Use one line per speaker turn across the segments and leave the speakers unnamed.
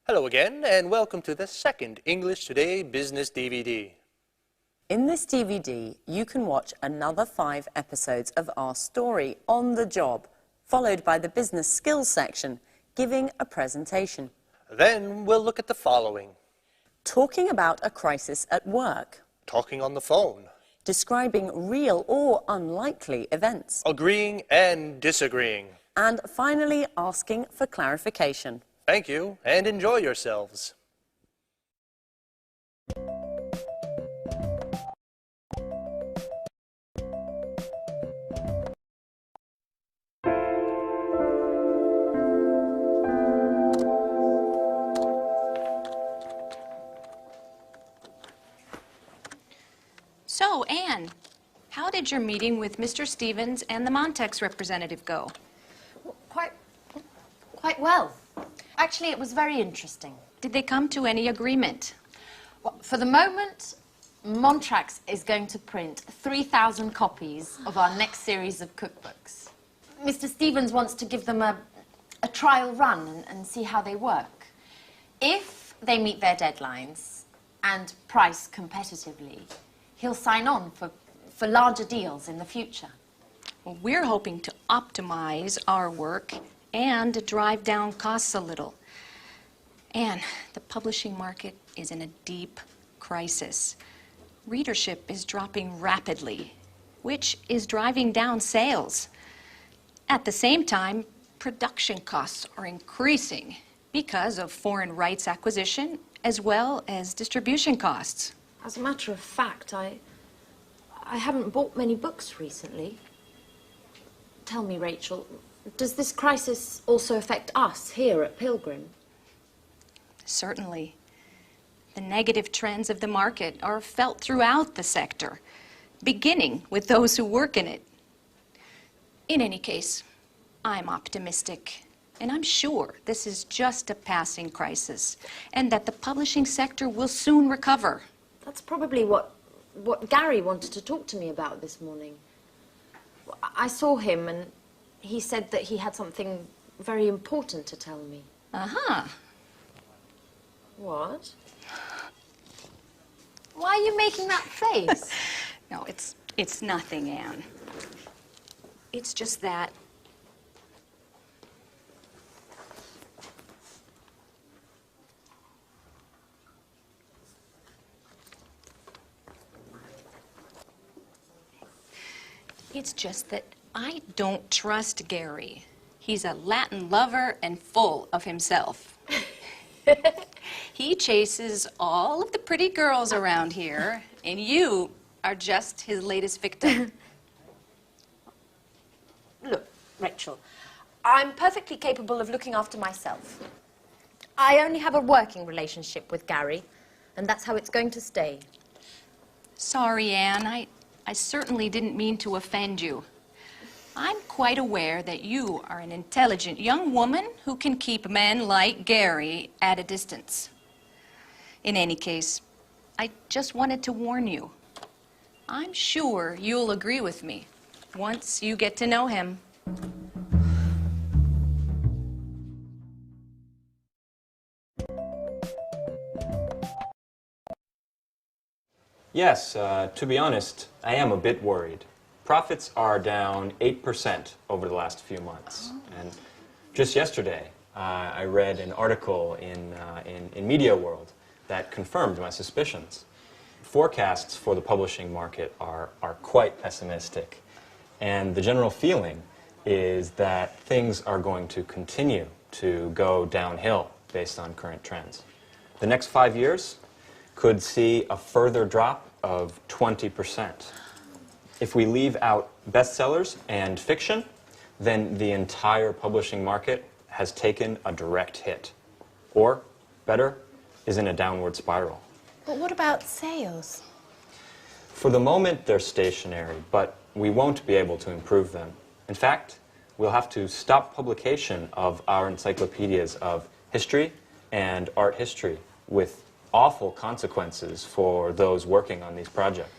Hello again, and welcome to the second English Today Business DVD.
In this DVD, you can watch another 5 episodes of our story on the job, followed by the business skills section, giving a presentation.
Then we'll look at the following.
Talking about a crisis at work.
Talking on the phone.
Describing real or unlikely events.
Agreeing and disagreeing.
And finally, asking for clarification.
Thank you, and enjoy yourselves.
So, Anne, how did your meeting with Mr. Stevens and the Montex representative go?
Quite well. Actually, it was very interesting.
Did they come to any agreement?
Well, for the moment, Montrax is going to print 3,000 copies of our next series of cookbooks. Mr. Stevens wants to give them a trial run and see how they work. If they meet their deadlines and price competitively, he'll sign on for larger deals in the future.
Well, we're hoping to optimize our work and drive down costs a little. Anne, the publishing market is in a deep crisis. Readership is dropping rapidly, which is driving down sales. At the same time, production costs are increasing because of foreign rights acquisition as well as distribution costs.
As a matter of fact, I haven't bought many books recently. Tell me, Rachel, does this crisis also affect us here at Pilgrim?
Certainly. The negative trends of the market are felt throughout the sector, beginning with those who work in it. In any case, I'm optimistic, and I'm sure this is just a passing crisis, and that the publishing sector will soon recover.
That's probably what Gary wanted to talk to me about this morning. I saw him and he said that he had something very important to tell me.
Uh-huh.
What? Why are you making that face?
No, it's nothing, Anne. It's just that I don't trust Gary. He's a Latin lover and full of himself. He chases all of the pretty girls around here, and you are just his latest victim.
Look, Rachel, I'm perfectly capable of looking after myself. I only have a working relationship with Gary, and that's how it's going to stay.
Sorry, Anne. I certainly didn't mean to offend you. I'm quite aware that you are an intelligent young woman who can keep men like Gary at a distance. In any case, I just wanted to warn you. I'm sure you'll agree with me once you get to know him.
Yes, to be honest, I am a bit worried. Profits are down 8% over the last few months. And just yesterday, I read an article in Media World that confirmed my suspicions. Forecasts for the publishing market are quite pessimistic. And the general feeling is that things are going to continue to go downhill based on current trends. The next 5 years could see a further drop of 20%. If we leave out bestsellers and fiction, then the entire publishing market has taken a direct hit. Or, better, is in a downward spiral.
But what about sales?
For the moment, they're stationary, but we won't be able to improve them. In fact, we'll have to stop publication of our encyclopedias of history and art history, with awful consequences for those working on these projects.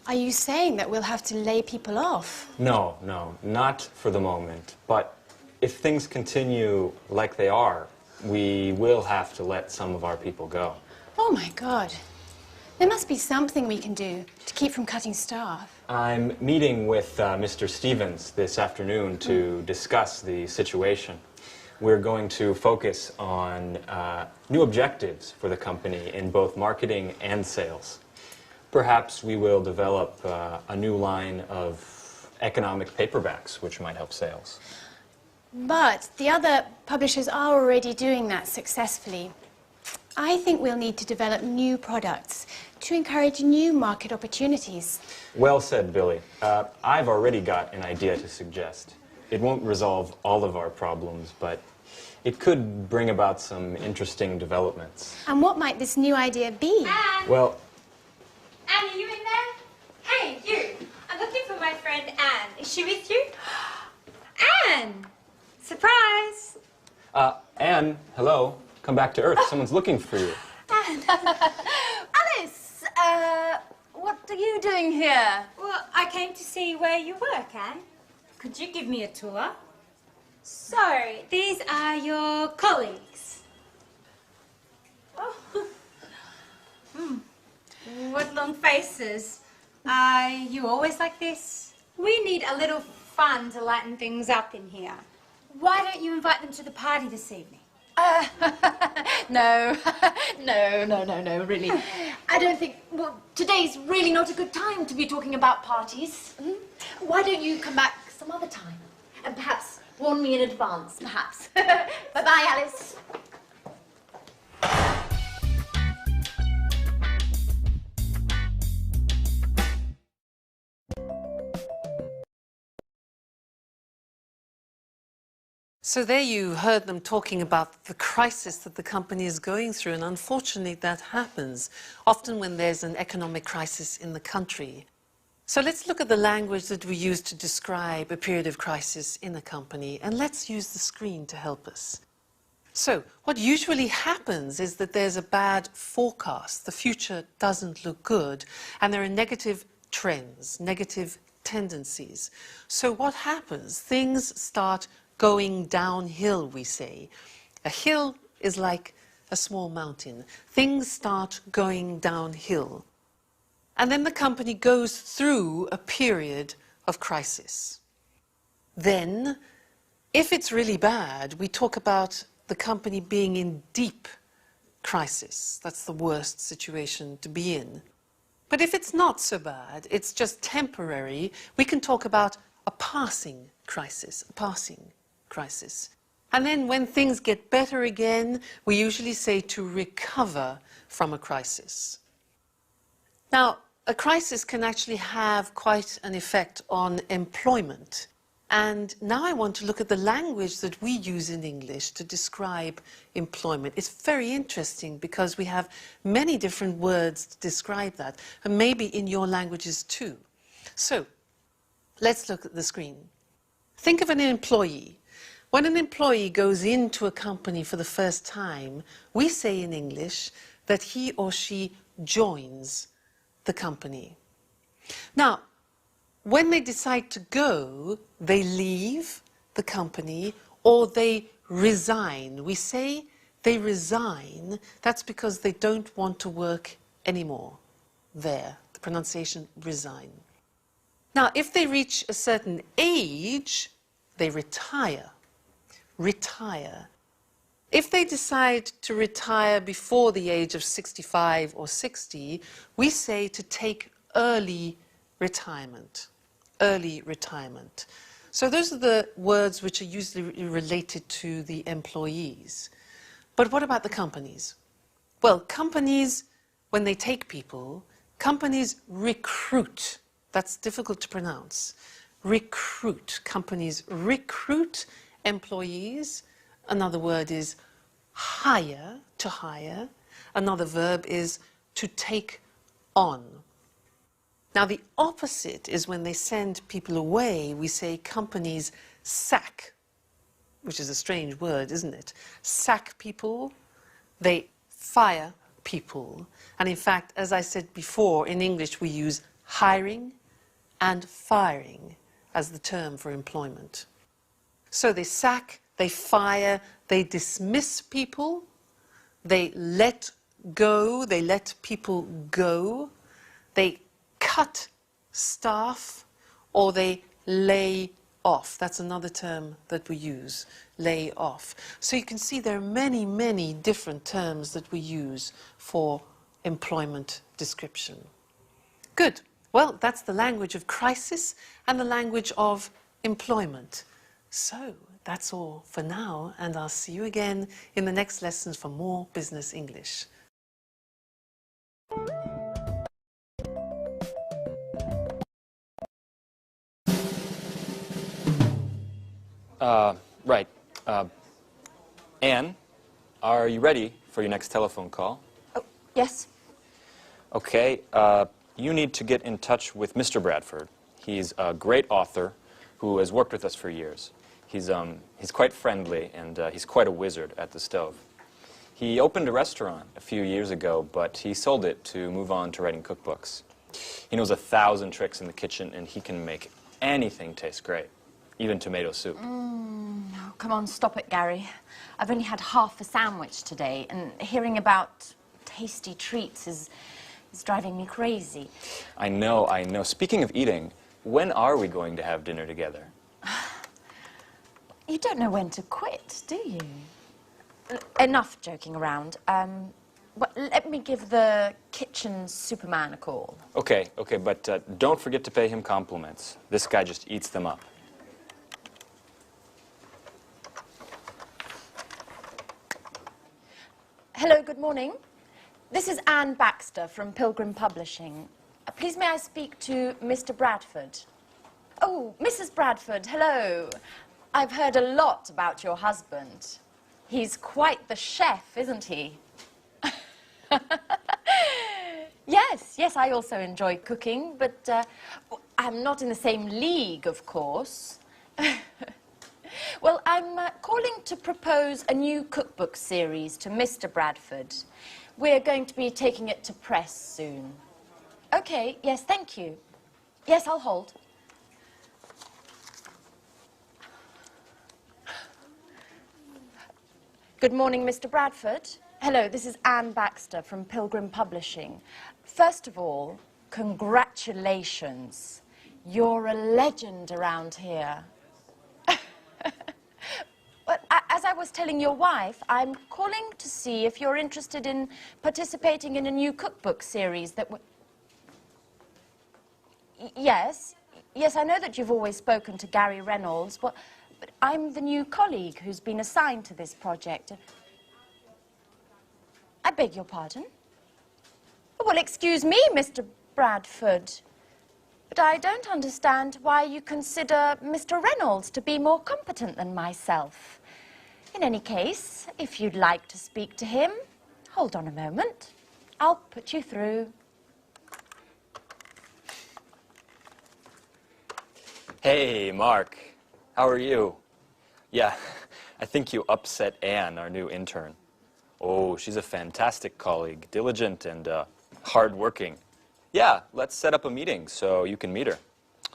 Are you saying that we'll have to lay people off?
No, not for the moment. But if things continue like they are, we will have to let some of our people go.
Oh my God. There must be something we can do to keep from cutting staff.
I'm meeting with Mr. Stevens this afternoon to discuss the situation. We're going to focus on new objectives for the company in both marketing and sales. Perhaps we will develop a new line of economic paperbacks, which might help sales.
But the other publishers are already doing that successfully. I think we'll need to develop new products to encourage new market opportunities.
Well said, Billy. I've already got an idea to suggest. It won't resolve all of our problems, but it could bring about some interesting developments.
And what might this new idea be?
Anne!
Well,
Anne, are you in there? Hey, you! I'm looking for my friend Anne. Is she with you? Anne! Surprise!
Anne, hello. Come back to Earth. Someone's looking for you.
Alice, what are you doing here?
Well, I came to see where you work, Anne. Could you give me a tour? So, these are your colleagues. Oh. What long faces. Are you always like this? We need a little fun to lighten things up in here. Why don't you invite them to the party this evening?
No, no, really. I don't think, well, today's really not a good time to be talking about parties. Why don't you come back some other time? And perhaps warn me in advance, perhaps. Bye-bye, Alice.
So there you heard them talking about the crisis that the company is going through, and unfortunately that happens often when there's an economic crisis in the country. So let's look at the language that we use to describe a period of crisis in a company, and let's use the screen to help us. So what usually happens is that there's a bad forecast. The future doesn't look good, and there are negative trends, negative tendencies. So what happens? Things start going downhill, we say. A hill is like a small mountain. Things start going downhill. And then the company goes through a period of crisis. Then, if it's really bad, we talk about the company being in deep crisis. That's the worst situation to be in. But if it's not so bad, it's just temporary, we can talk about a passing crisis, a passing crisis. And then when things get better again, we usually say to recover from a crisis. Now, a crisis can actually have quite an effect on employment. And now I want to look at the language that we use in English to describe employment. It's very interesting because we have many different words to describe that, and maybe in your languages too. So, let's look at the screen. Think of an employee. When an employee goes into a company for the first time, we say in English that he or she joins the company. Now, when they decide to go, they leave the company or they resign. We say they resign. That's because they don't want to work anymore there. The pronunciation resign. Now, if they reach a certain age, they retire. Retire. If they decide to retire before the age of 65 or 60, we say to take early retirement. Early retirement. So those are the words which are usually related to the employees. But what about the companies? Well, companies, when they take people, companies recruit. That's difficult to pronounce. Recruit. Companies recruit employees. Another word is hire, to hire. Another verb is to take on. Now, the opposite is when they send people away, we say companies sack, which is a strange word, isn't it? Sack people, they fire people. And in fact, as I said before, in English we use hiring and firing as the term for employment. So they sack, they fire, they dismiss people, they let go, they let people go, they cut staff, or they lay off. That's another term that we use, lay off. So you can see there are many, many different terms that we use for employment description. Good. Well, that's the language of crisis and the language of employment. So that's all for now, and I'll see you again in the next lessons for more business English.
Right. Anne, are you ready for your next telephone call?
Oh, yes.
Okay. You need to get in touch with Mr. Bradford. He's a great author who has worked with us for years. He's quite friendly, and he's quite a wizard at the stove. He opened a restaurant a few years ago, but he sold it to move on to writing cookbooks. He knows 1,000 tricks in the kitchen, and he can make anything taste great, even tomato soup.
Oh, come on, stop it, Gary. I've only had half a sandwich today, and hearing about tasty treats is driving me crazy.
I know, I know. Speaking of eating, when are we going to have dinner together?
You don't know when to quit, do you? Enough joking around. Well, let me give the kitchen superman a call.
Okay, but don't forget to pay him compliments. This guy just eats them up.
Hello, good morning. This is Anne Baxter from Pilgrim Publishing. Please may I speak to Mr. Bradford? Oh, Mrs. Bradford, hello. I've heard a lot about your husband. He's quite the chef, isn't he? Yes, I also enjoy cooking, but I'm not in the same league, of course. Well, I'm calling to propose a new cookbook series to Mr. Bradford. We're going to be taking it to press soon. Okay, yes, thank you. Yes, I'll hold. Good morning, Mr. Bradford. Hello, this is Anne Baxter from Pilgrim Publishing. First of all, congratulations. You're a legend around here. But as I was telling your wife, I'm calling to see if you're interested in participating in a new cookbook series that Yes, I know that you've always spoken to Gary Reynolds, but I'm the new colleague who's been assigned to this project. I beg your pardon? Well, excuse me, Mr. Bradford, but I don't understand why you consider Mr. Reynolds to be more competent than myself. In any case, if you'd like to speak to him, hold on a moment. I'll put you through.
Hey, Mark. How are you? Yeah, I think you upset Anne, our new intern. Oh, she's a fantastic colleague, diligent and hardworking. Yeah, let's set up a meeting so you can meet her.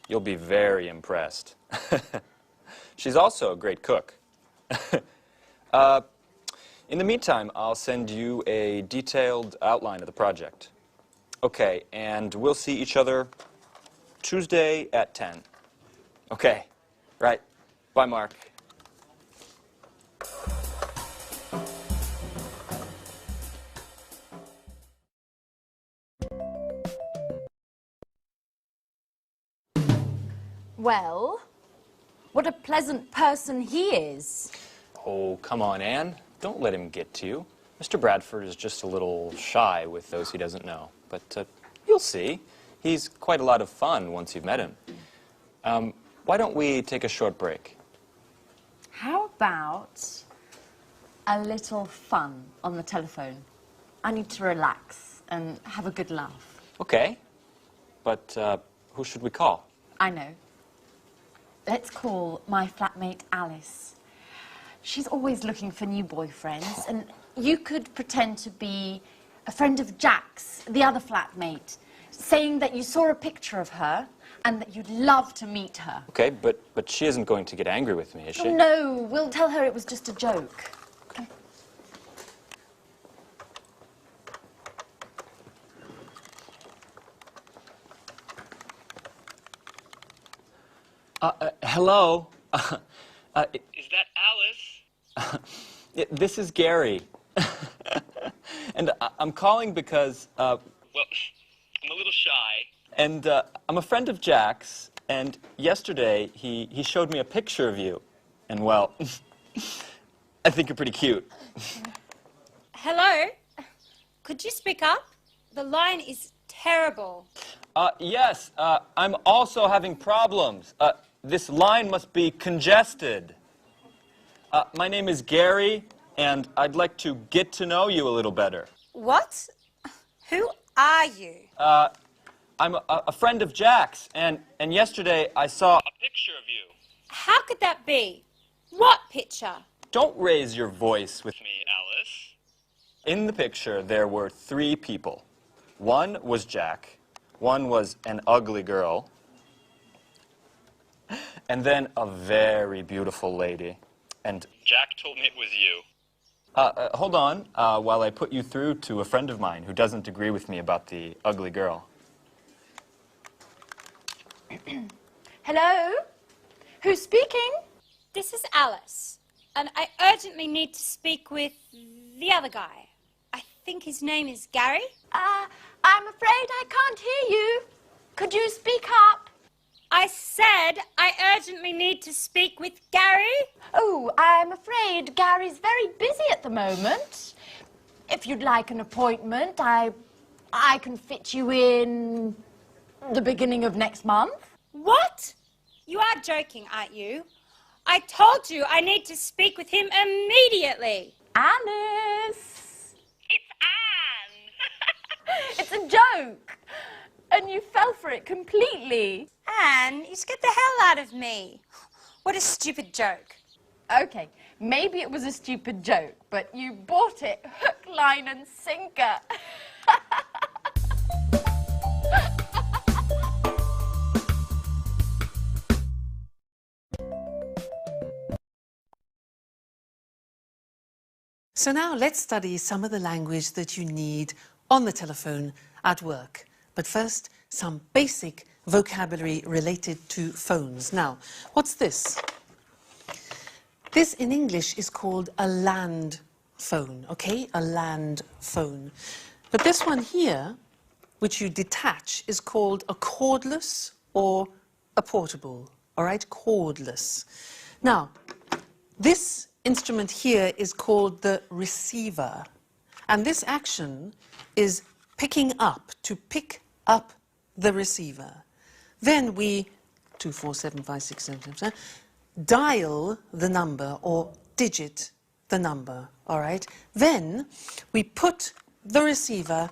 You'll be very impressed. She's also a great cook. In the meantime, I'll send you a detailed outline of the project. Okay, and we'll see each other Tuesday at 10. Okay, right. Bye, Mark.
Well, what a pleasant person he is.
Oh, come on, Anne. Don't let him get to you. Mr. Bradford is just a little shy with those he doesn't know. But you'll see. He's quite a lot of fun once you've met him. Why don't we take a short break?
How about a little fun on the telephone? I need to relax and have a good laugh.
Okay. But who should we call?
I know. Let's call my flatmate Alice. She's always looking for new boyfriends, and you could pretend to be a friend of Jack's, the other flatmate, saying that you saw a picture of her and that you'd love to meet her.
Okay, but she isn't going to get angry with me, is she?
Oh, no, we'll tell her it was just a joke.
Hello?
Is that Alice?
This is Gary. And I'm calling because,
Well, I'm a little shy.
and I'm a friend of Jack's, and yesterday he showed me a picture of you. And, well, I think you're pretty cute.
Hello? Could you speak up? The line is terrible.
Yes, I'm also having problems. This line must be congested. My name is Gary, and I'd like to get to know you a little better.
What? Who are you?
I'm a friend of Jack's, and yesterday I saw...
A picture of you.
How could that be? What picture?
Don't raise your voice with me.
Me, Alice.
In the picture, there were 3 people. One was Jack, one was an ugly girl, and then a very beautiful lady. And
Jack told me it was you.
hold on, while I put you through to a friend of mine who doesn't agree with me about the ugly girl.
Hello? Who's speaking?
This is Alice, and I urgently need to speak with the other guy. I think his name is Gary.
I'm afraid I can't hear you. Could you speak up?
I said I urgently need to speak with Gary.
Oh, I'm afraid Gary's very busy at the moment. If you'd like an appointment, I can fit you in the beginning of next month.
What? You are joking, aren't you? I told you I need to speak with him immediately.
Alice!
It's Anne.
It's a joke! And you fell for it completely.
Anne, you scared the hell out of me. What a stupid joke.
Okay, maybe it was a stupid joke, but you bought it hook, line and sinker.
So now let's study some of the language that you need on the telephone at work. But first, some basic vocabulary related to phones. Now, what's this? This in English is called a land phone, okay? A land phone. But this one here, which you detach, is called a cordless or a portable, all right? Cordless. Now, this instrument here is called the receiver. And this action is picking up, to pick up the receiver. Then we, 2, 4, 7, 5, 6, 7, 7, dial the number or digit the number, all right? Then we put the receiver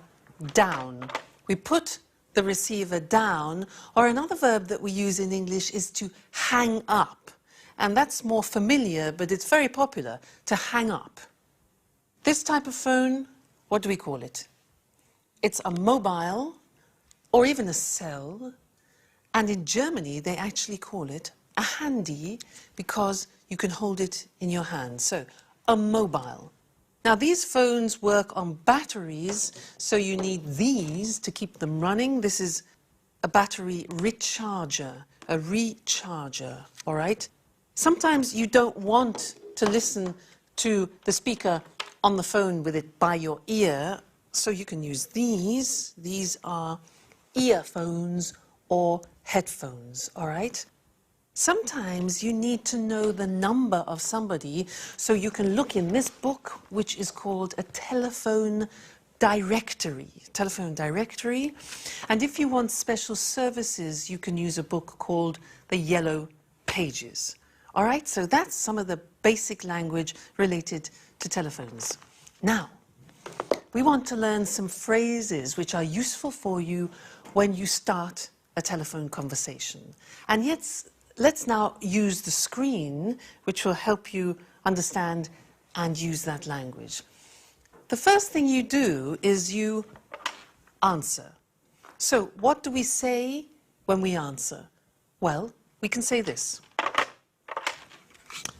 down. We put the receiver down, or another verb that we use in English is to hang up. And that's more familiar, but it's very popular, to hang up. This type of phone, what do we call it? It's a mobile, or even a cell. And in Germany, they actually call it a handy, because you can hold it in your hand. So, a mobile. Now, these phones work on batteries, so you need these to keep them running. This is a battery recharger, a recharger, all right? Sometimes you don't want to listen to the speaker on the phone with it by your ear, so you can use these. These are earphones or headphones, all right? Sometimes you need to know the number of somebody, so you can look in this book, which is called a telephone directory. Telephone directory. And if you want special services, you can use a book called the Yellow Pages. All right, so that's some of the basic language related to telephones. Now, we want to learn some phrases which are useful for you when you start a telephone conversation. And yet, let's now use the screen, which will help you understand and use that language. The first thing you do is you answer. So, what do we say when we answer? Well, we can say this.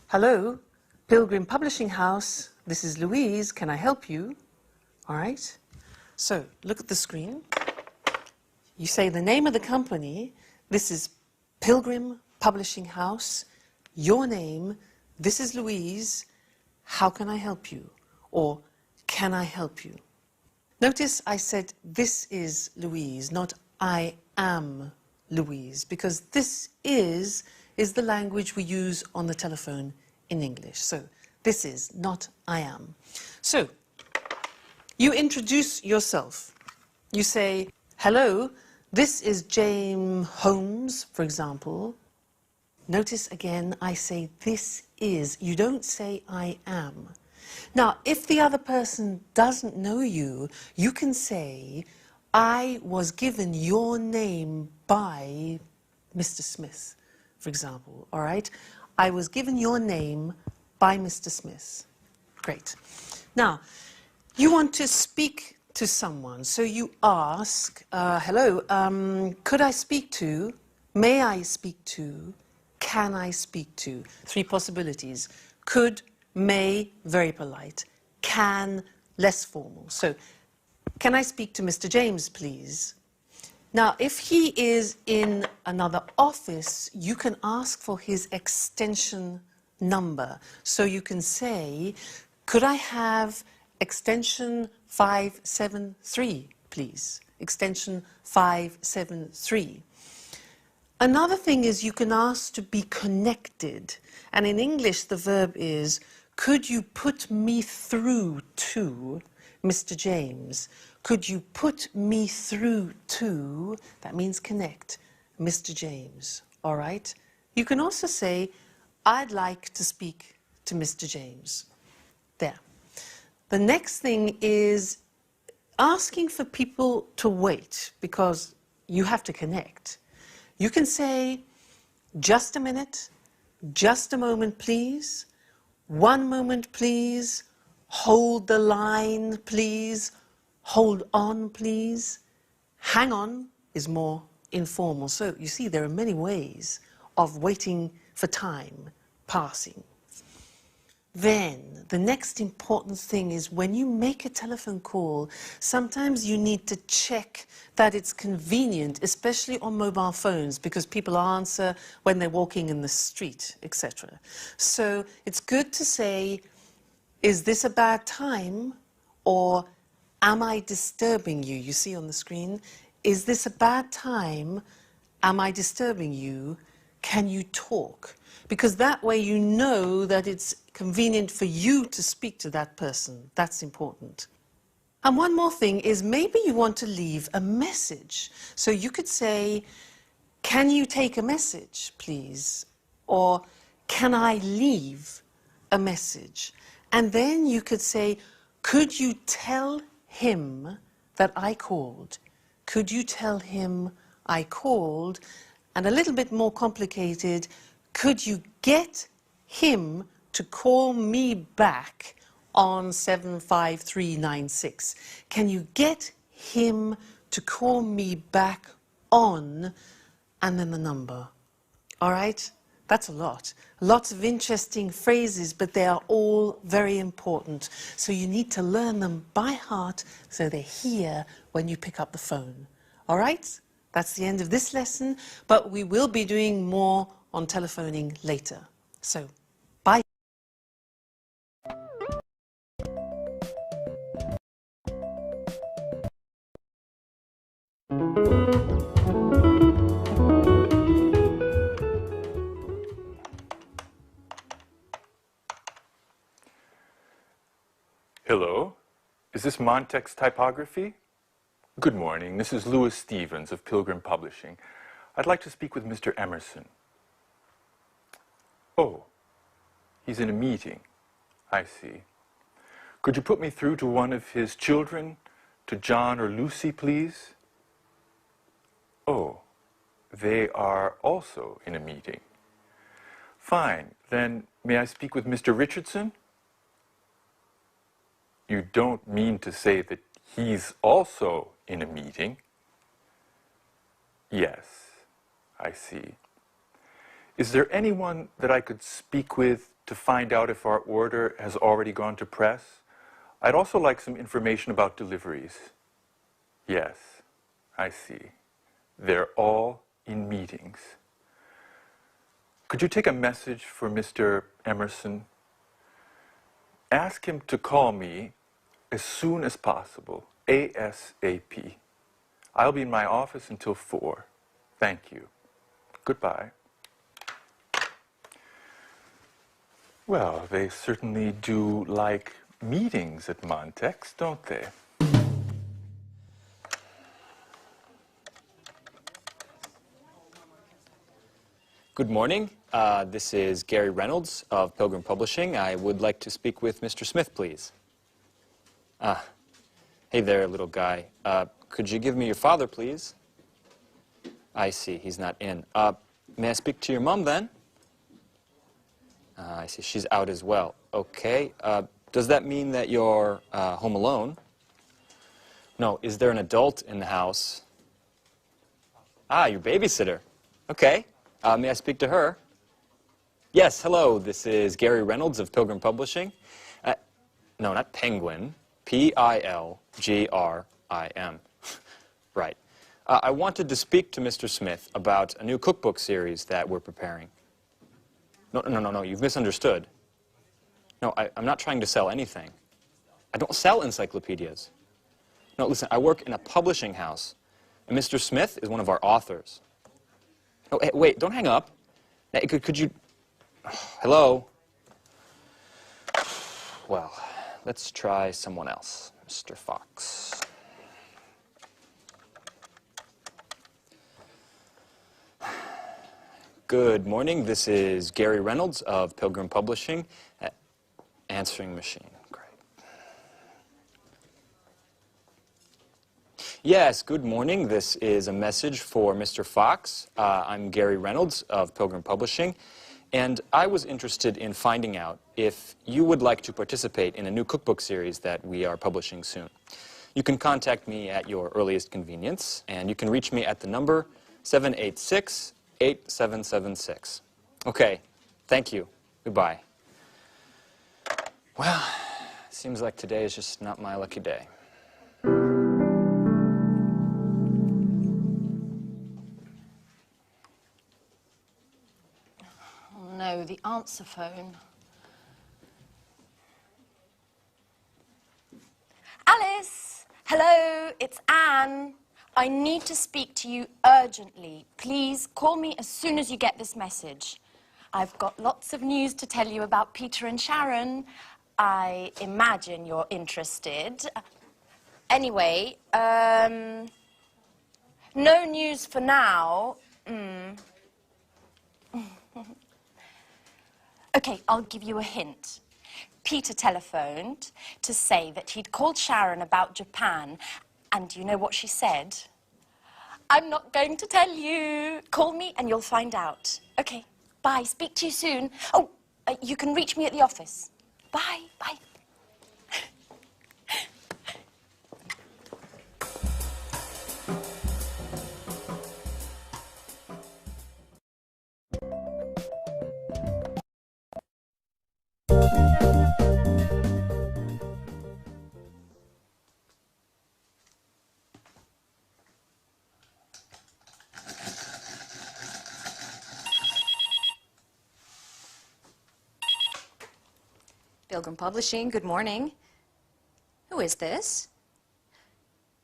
Hello, Pilgrim Publishing House. This is Louise. Can I help you? All right. So, look at the screen. You say the name of the company. This is Pilgrim publishing house, your name, this is Louise, how can I help you? Or can I help you? Notice I said this is Louise, not I am Louise, because this is the language we use on the telephone in English. So this is, not I am. So you introduce yourself. You say, hello, this is James Holmes, for example. Notice again, I say this is. You don't say I am. Now, if the other person doesn't know you, you can say, I was given your name by Mr. Smith, for example, all right? I was given your name by Mr. Smith. Great. Now, you want to speak to someone, so you ask, hello, could I speak to, may I speak to, can I speak to? 3 possibilities. Could, may, very polite. Can, less formal. So, can I speak to Mr. James, please? Now, if he is in another office, you can ask for his extension number. So you can say, could I have extension 573, please? Extension 573. Another thing is you can ask to be connected. And in English, the verb is, could you put me through to Mr. James? Could you put me through to, that means connect, Mr. James, all right? You can also say, I'd like to speak to Mr. James. There. The next thing is asking for people to wait, because you have to connect. You can say, just a minute, just a moment, please, 1 moment, please, hold the line, please, hold on, please. Hang on is more informal. So you see, there are many ways of waiting for time passing. Then, the next important thing is when you make a telephone call, sometimes you need to check that it's convenient, especially on mobile phones, because people answer when they're walking in the street, etc. So it's good to say, is this a bad time? Or am I disturbing you? You see on the screen, is this a bad time? Am I disturbing you? Can you talk? Because that way you know that it's convenient for you to speak to that person. That's important. And one more thing is maybe you want to leave a message. So you could say, can you take a message, please? Or can I leave a message? And then you could say, could you tell him that I called? Could you tell him I called? And a little bit more complicated, could you get him to call me back on 75396? Can you get him to call me back on, and then the number? All right? That's a lot. Lots of interesting phrases, but they are all very important. So you need to learn them by heart so they're here when you pick up the phone. All right? That's the end of this lesson, but we will be doing more on telephoning later. So, bye.
Hello, is this Montex Typography? Good morning, this is Louis Stevens of Pilgrim Publishing. I'd like to speak with Mr. Emerson. Oh, he's in a meeting. I see. Could you put me through to one of his children, to John or Lucy, please? Oh, they are also in a meeting. Fine, then may I speak with Mr. Richardson? You don't mean to say that he's also in a meeting? Yes, I see. Is there anyone that I could speak with to find out if our order has already gone to press? I'd also like some information about deliveries. Yes, I see. They're all in meetings. Could you take a message for Mr. Emerson? Ask him to call me as soon as possible, ASAP. I'll be in my office until 4. Thank you. Goodbye. Well, they certainly do like meetings at Montex, don't they?
Good morning. This is Gary Reynolds of Pilgrim Publishing. I would like to speak with Mr. Smith, please. Hey there, little guy. Could you give me your father, please? I see, he's not in. May I speak to your mom, then? I see, she's out as well. Okay. Does that mean that you're home alone? No, is there an adult in the house? Your babysitter. Okay. May I speak to her? Yes, hello, this is Gary Reynolds of Pilgrim Publishing. No, not Penguin. P-I-L-G-R-I-M. Right. I wanted to speak to Mr. Smith about a new cookbook series that we're preparing. No, you've misunderstood. No, I'm not trying to sell anything. I don't sell encyclopedias. No, listen, I work in a publishing house, and Mr. Smith is one of our authors. Oh, hey, wait, don't hang up. Could you... Hello? Well, let's try someone else. Mr. Fox. Good morning. This is Gary Reynolds of Pilgrim Publishing. Answering machine. Great. Yes, good morning. This is a message for Mr. Fox. I'm Gary Reynolds of Pilgrim Publishing, and I was interested in finding out if you would like to participate in a new cookbook series that we are publishing soon. You can contact me at your earliest convenience, and you can reach me at the number 786-8776. Okay, thank you. Goodbye. Well, seems like today is just not my lucky day.
No, the answer phone. Alice! Hello, it's Anne. I need to speak to you urgently. Please call me as soon as you get this message. I've got lots of news to tell you about Peter and Sharon. I imagine you're interested. Anyway, no news for now. Okay, I'll give you a hint. Peter telephoned to say that he'd called Sharon about Japan, and do you know what she said? I'm not going to tell you. Call me and you'll find out. Okay, bye. Speak to you soon. Oh, you can reach me at the office. Bye, bye.
Pilgrim Publishing, good morning. Who is this?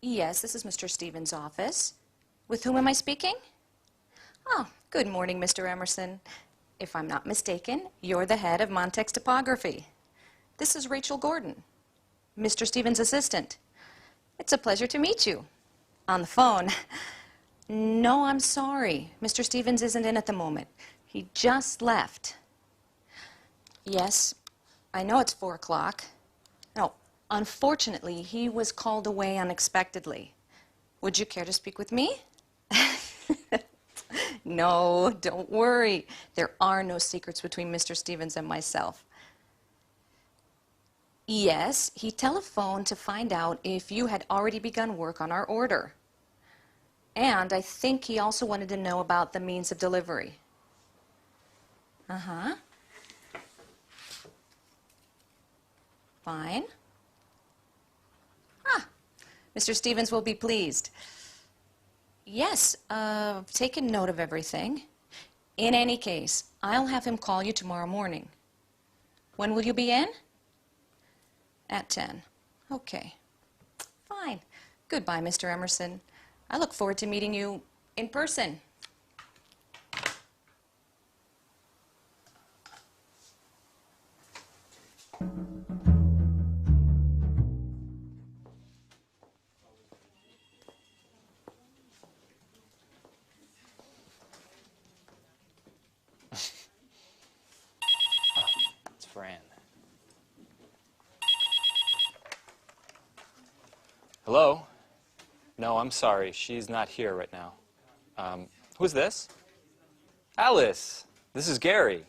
Yes, this is Mr. Stevens' office. With whom am I speaking? Oh, good morning, Mr. Emerson. If I'm not mistaken, you're the head of Montex Typography. This is Rachel Gordon, Mr. Stevens' assistant. It's a pleasure to meet you. On the phone. No, I'm sorry. Mr. Stevens isn't in at the moment. He just left. Yes, I know it's 4 o'clock. No, unfortunately, he was called away unexpectedly. Would you care to speak with me? No, don't worry. There are no secrets between Mr. Stevens and myself. Yes, he telephoned to find out if you had already begun work on our order. And I think he also wanted to know about the means of delivery. Uh-huh. Fine. Mr. Stevens will be pleased. Yes, taken note of everything. In any case, I'll have him call you tomorrow morning. When will you be in? At 10. Okay. Fine. Goodbye, Mr. Emerson. I look forward to meeting you in person.
It's Fran. Hello? No, I'm sorry. She's not here right now. Who's this? Alice. This is Gary.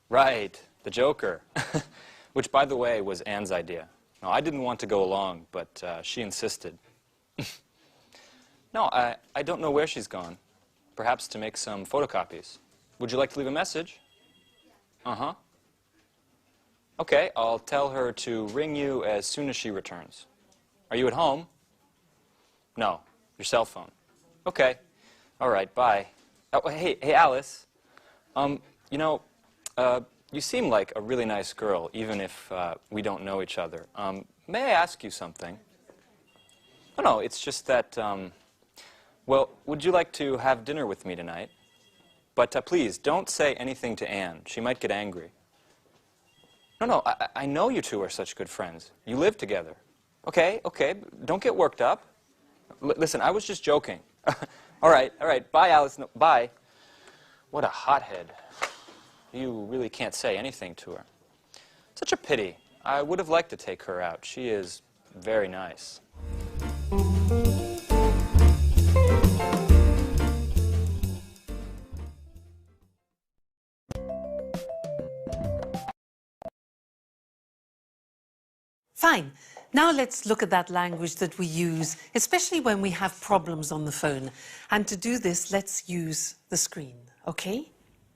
Right, the Joker. Which, by the way, was Anne's idea. No, I didn't want to go along, but she insisted. No, I don't know where she's gone. Perhaps to make some photocopies. Would you like to leave a message? Uh-huh. Okay, I'll tell her to ring you as soon as she returns. Are you at home? No, your cell phone. Okay. All right, bye. Oh, hey, Alice. You know, you seem like a really nice girl, even if we don't know each other. May I ask you something? Oh, no, it's just that, well, would you like to have dinner with me tonight? But please, don't say anything to Anne. She might get angry. No, I know you two are such good friends. You live together. Okay, don't get worked up. Listen, I was just joking. All right, bye, Alice. No, bye. What a hothead. You really can't say anything to her. Such a pity. I would have liked to take her out. She is very nice.
Fine. Now let's look at that language that we use, especially when we have problems on the phone. And to do this, let's use the screen, okay?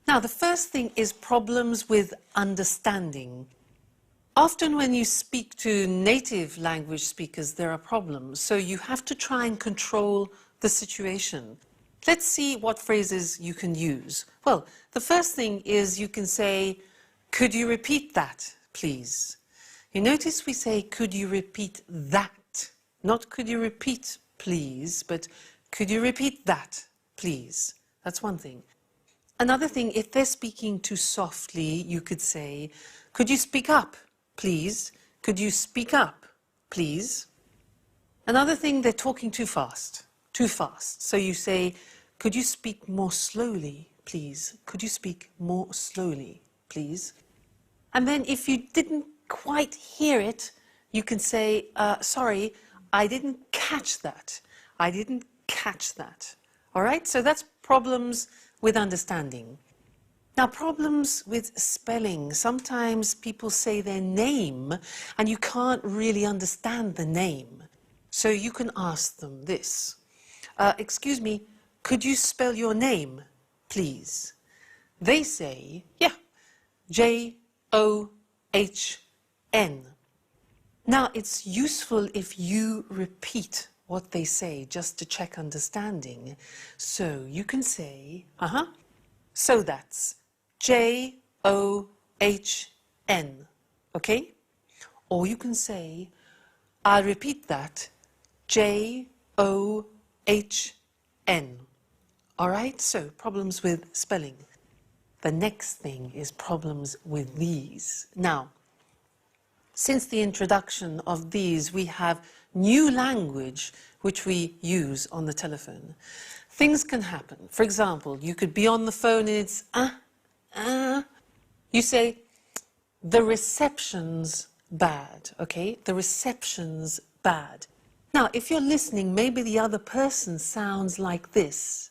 Now, the first thing is problems with understanding. Often when you speak to native language speakers, there are problems. So you have to try and control the situation. Let's see what phrases you can use. Well, the first thing is you can say, could you repeat that, please? You notice we say, could you repeat that? Not could you repeat, please, but could you repeat that, please? That's one thing. Another thing, if they're speaking too softly, you could say, could you speak up, please? Could you speak up, please? Another thing, they're talking too fast, too fast. So you say, could you speak more slowly, please? Could you speak more slowly, please? And then if you didn't quite hear it, you can say, sorry, I didn't catch that. I didn't catch that. All right? So that's problems with understanding. Now, problems with spelling. Sometimes people say their name and you can't really understand the name. So you can ask them this. Excuse me, could you spell your name, please? They say, yeah, J-O-H-N. Now, it's useful if you repeat what they say just to check understanding. So you can say, so that's J-O-H-N, okay? Or you can say, I'll repeat that, J-O-H-N. All right, so problems with spelling. The next thing is problems with these. Now, since the introduction of these, we have new language which we use on the telephone. Things can happen. For example, you could be on the phone and it's You say, the reception's bad, okay? The reception's bad. Now, if you're listening, maybe the other person sounds like this.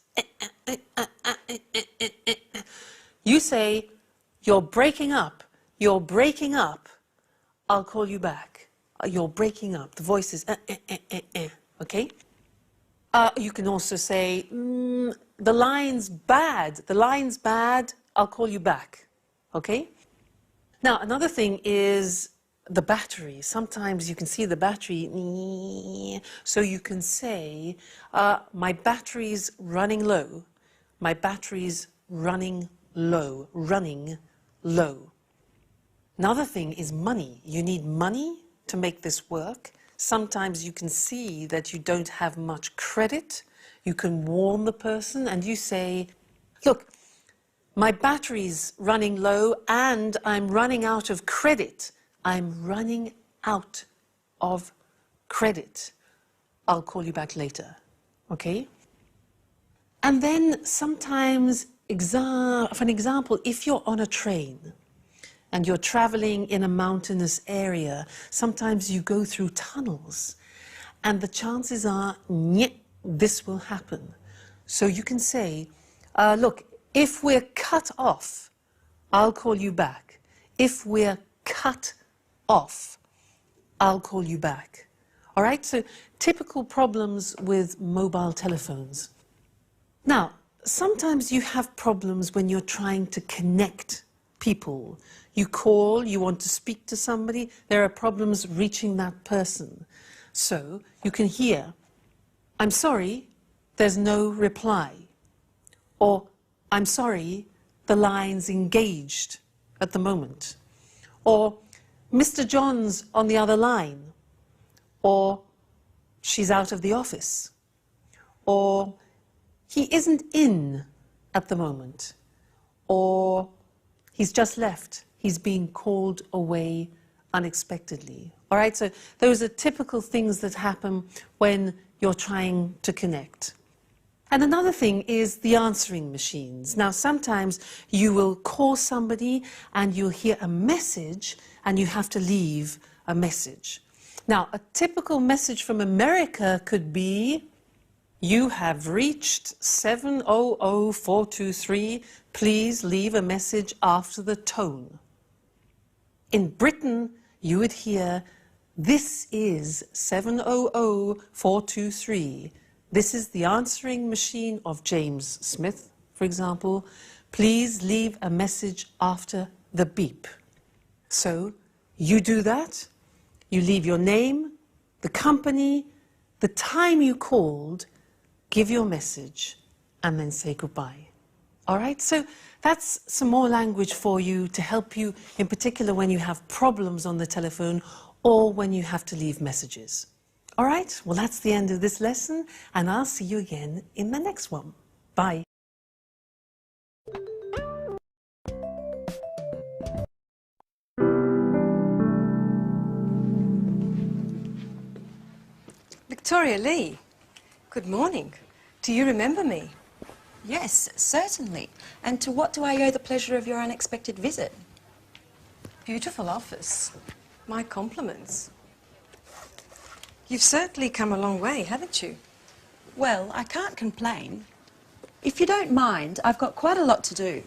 You say, you're breaking up, you're breaking up. I'll call you back. You're breaking up. The voice is okay? You can also say, the line's bad. The line's bad. I'll call you back. Okay? Now, another thing is the battery. Sometimes you can see the battery, so you can say, my battery's running low. My battery's running low, running low. Another thing is money. You need money to make this work. Sometimes you can see that you don't have much credit. You can warn the person and you say, look, my battery's running low and I'm running out of credit. I'm running out of credit. I'll call you back later, okay? And then sometimes, for an example, if you're on a train and you're traveling in a mountainous area, sometimes you go through tunnels and the chances are, this will happen. So you can say, look, if we're cut off, I'll call you back. If we're cut off, I'll call you back. All right, so typical problems with mobile telephones. Now, sometimes you have problems when you're trying to connect people. You call, you want to speak to somebody, there are problems reaching that person. So you can hear, I'm sorry, there's no reply. Or, I'm sorry, the line's engaged at the moment. Or, Mr. John's on the other line. Or, she's out of the office. Or, he isn't in at the moment. Or, he's just left. He's being called away unexpectedly. All right, so those are typical things that happen when you're trying to connect. And another thing is the answering machines. Now, sometimes you will call somebody and you'll hear a message and you have to leave a message. Now, a typical message from America could be, you have reached 700-423. Please leave a message after the tone. In Britain, you would hear, this is 700-423. This is the answering machine of James Smith, for example. Please leave a message after the beep. So you do that. You leave your name, the company, the time you called, give your message, and then say goodbye. All right, so that's some more language for you to help you, in particular when you have problems on the telephone or when you have to leave messages. All right, well, that's the end of this lesson, and I'll see you again in the next one. Bye.
Victoria Lee, good morning. Do you remember me?
Yes, certainly. And to what do I owe the pleasure of your unexpected visit?
Beautiful office. My compliments. You've certainly come a long way, haven't you?
Well, I can't complain. If you don't mind, I've got quite a lot to do.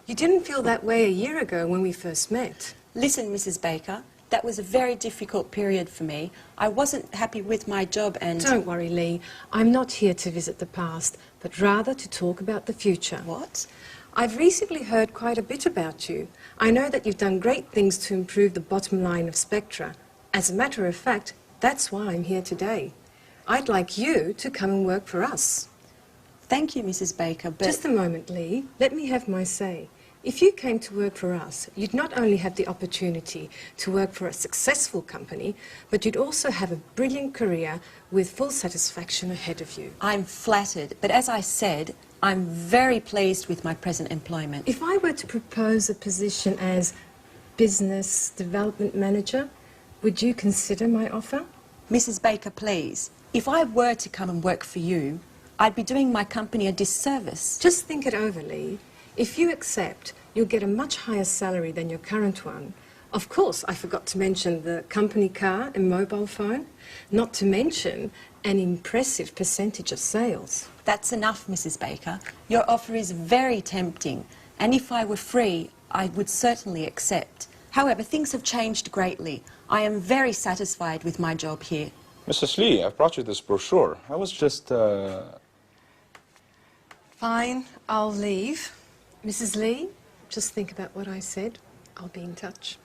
You didn't feel that way a year ago when we first met.
Listen, Mrs. Baker, that was a very difficult period for me. I wasn't happy with my job and...
Don't worry, Lee. I'm not here to visit the past, but rather to talk about the future.
What?
I've recently heard quite a bit about you. I know that you've done great things to improve the bottom line of Spectra. As a matter of fact, that's why I'm here today. I'd like you to come and work for us.
Thank you, Mrs. Baker, but...
Just a moment, Lee. Let me have my say. If you came to work for us, you'd not only have the opportunity to work for a successful company, but you'd also have a brilliant career with full satisfaction ahead of you.
I'm flattered, but as I said, I'm very pleased with my present employment.
If I were to propose a position as Business Development Manager, would you consider my offer?
Mrs. Baker, please, if I were to come and work for you, I'd be doing my company a disservice.
Just think it over, Lee. If you accept, you'll get a much higher salary than your current one. Of course, I forgot to mention the company car and mobile phone, not to mention an impressive percentage of sales.
That's enough, Mrs. Baker. Your offer is very tempting, and if I were free, I would certainly accept. However, things have changed greatly. I am very satisfied with my job here.
Mrs. Lee, I've brought you this brochure. I was just,
Fine, I'll leave. Mrs. Lee, just think about what I said. I'll be in touch.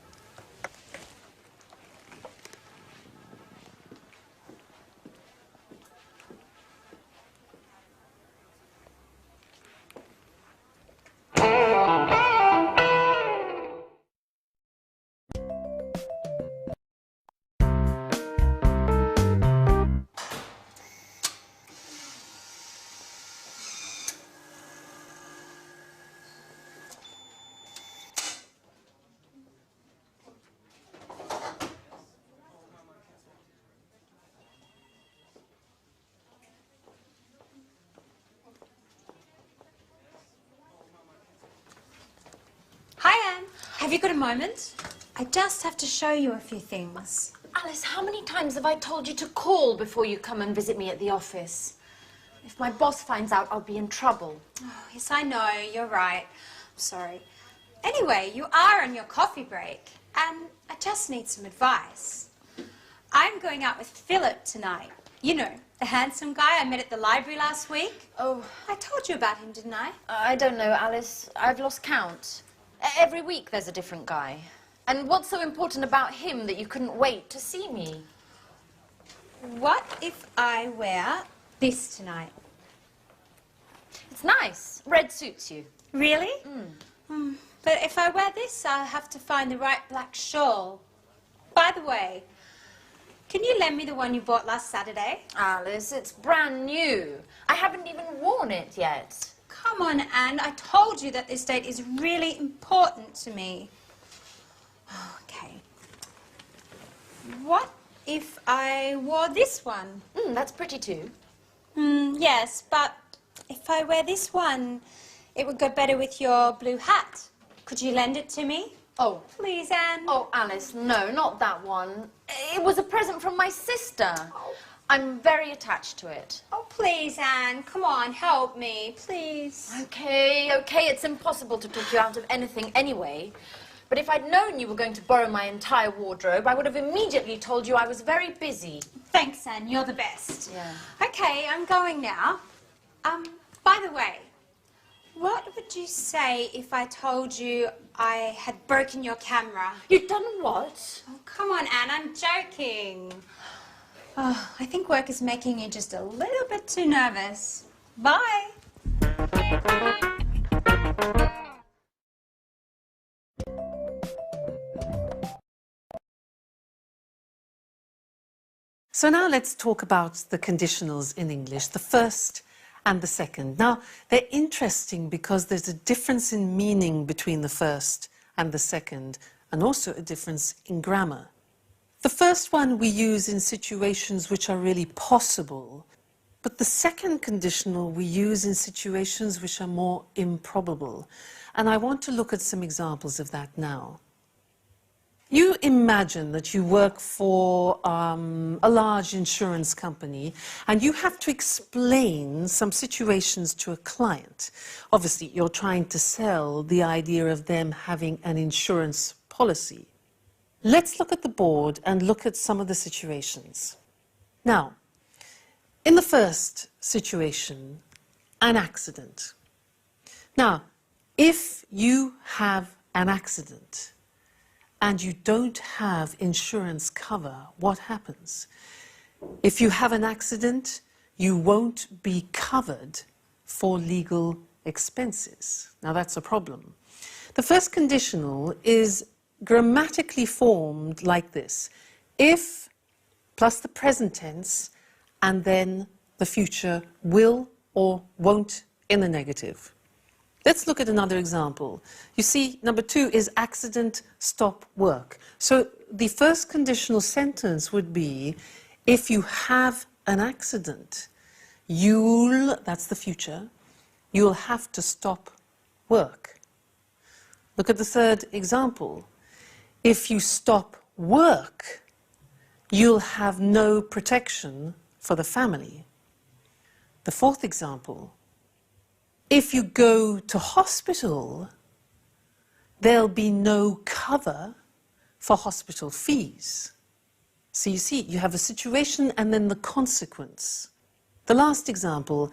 Have you got a moment? I just have to show you a few things.
Alice, how many times have I told you to call before you come and visit me at the office? If my boss finds out, I'll be in trouble.
Oh, yes, I know. You're right. I'm sorry. Anyway, you are on your coffee break, and I just need some advice. I'm going out with Philip tonight. You know, the handsome guy I met at the library last week.
Oh.
I told you about him, didn't I?
I don't know, Alice. I've lost count. Every week there's a different guy. And what's so important about him that you couldn't wait to see me?
What if I wear this tonight?
It's nice. Red suits you.
Really? But if I wear this, I'll have to find the right black shawl. By the way, can you lend me the one you bought last Saturday?
Alice, it's brand new. I haven't even worn it yet.
Come on, Anne. I told you that this date is really important to me. Okay. What if I wore this one?
That's pretty too.
Yes, but if I wear this one, it would go better with your blue hat. Could you lend it to me?
Oh.
Please, Anne.
Oh, Alice, no, not that one. It was a present from my sister. Oh. I'm very attached to it.
Oh, please, Anne. Come on, help me, please.
Okay, it's impossible to talk you out of anything anyway. But if I'd known you were going to borrow my entire wardrobe, I would have immediately told you I was very busy.
Thanks, Anne. You're the best.
Yeah.
Okay, I'm going now. By the way, what would you say if I told you I had broken your camera?
You've done what?
Oh, come on, Anne. I'm joking. Oh, I think work is making you just a little bit too nervous. Bye.
So now let's talk about the conditionals in English, the first and the second. Now, they're interesting because there's a difference in meaning between the first and the second, and also a difference in grammar. The first one we use in situations which are really possible, but the second conditional we use in situations which are more improbable. And I want to look at some examples of that now. You imagine that you work for a large insurance company and you have to explain some situations to a client. Obviously, you're trying to sell the idea of them having an insurance policy. Let's look at the board and look at some of the situations. Now, in the first situation, an accident. Now, if you have an accident, and you don't have insurance cover, what happens? If you have an accident, you won't be covered for legal expenses. Now that's a problem. The first conditional is grammatically formed like this. If plus the present tense and then the future will or won't in the negative. Let's look at another example. You see, number 2 is accident, stop work. So the first conditional sentence would be, if you have an accident, that's the future, you'll have to stop work. Look at the third example. If you stop work, you'll have no protection for the family. The fourth example, if you go to hospital, there'll be no cover for hospital fees. So you see, you have a situation and then the consequence. The last example,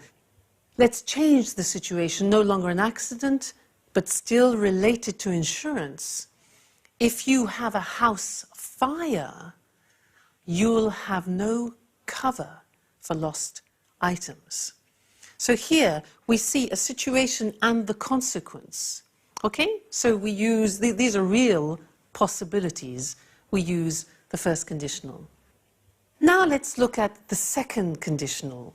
let's change the situation, no longer an accident, but still related to insurance. If you have a house fire, you'll have no cover for lost items. So here we see a situation and the consequence. Okay? So we use, these are real possibilities. We use the first conditional. Now let's look at the second conditional.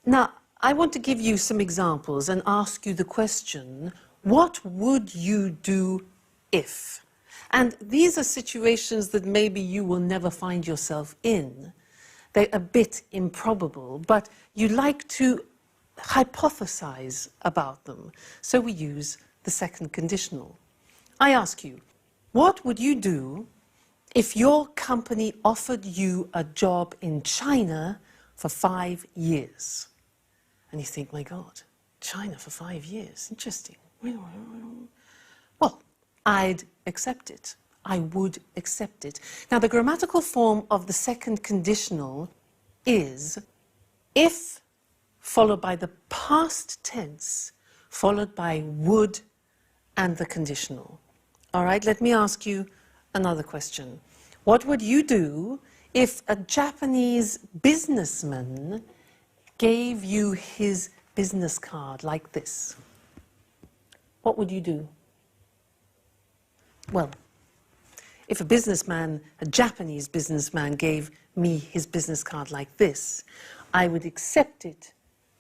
Now, I want to give you some examples and ask you the question, what would you do if? And these are situations that maybe you will never find yourself in. They're a bit improbable, but you like to hypothesize about them. So we use the second conditional. I ask you, what would you do if your company offered you a job in China for 5 years? And you think, my God, China for 5 years, interesting. Well, I'd accept it. I would accept it. Now, the grammatical form of the second conditional is if followed by the past tense, followed by would and the conditional. All right, let me ask you another question. What would you do if a Japanese businessman gave you his business card like this? What would you do? Well, if a businessman, a Japanese businessman, gave me his business card like this, I would accept it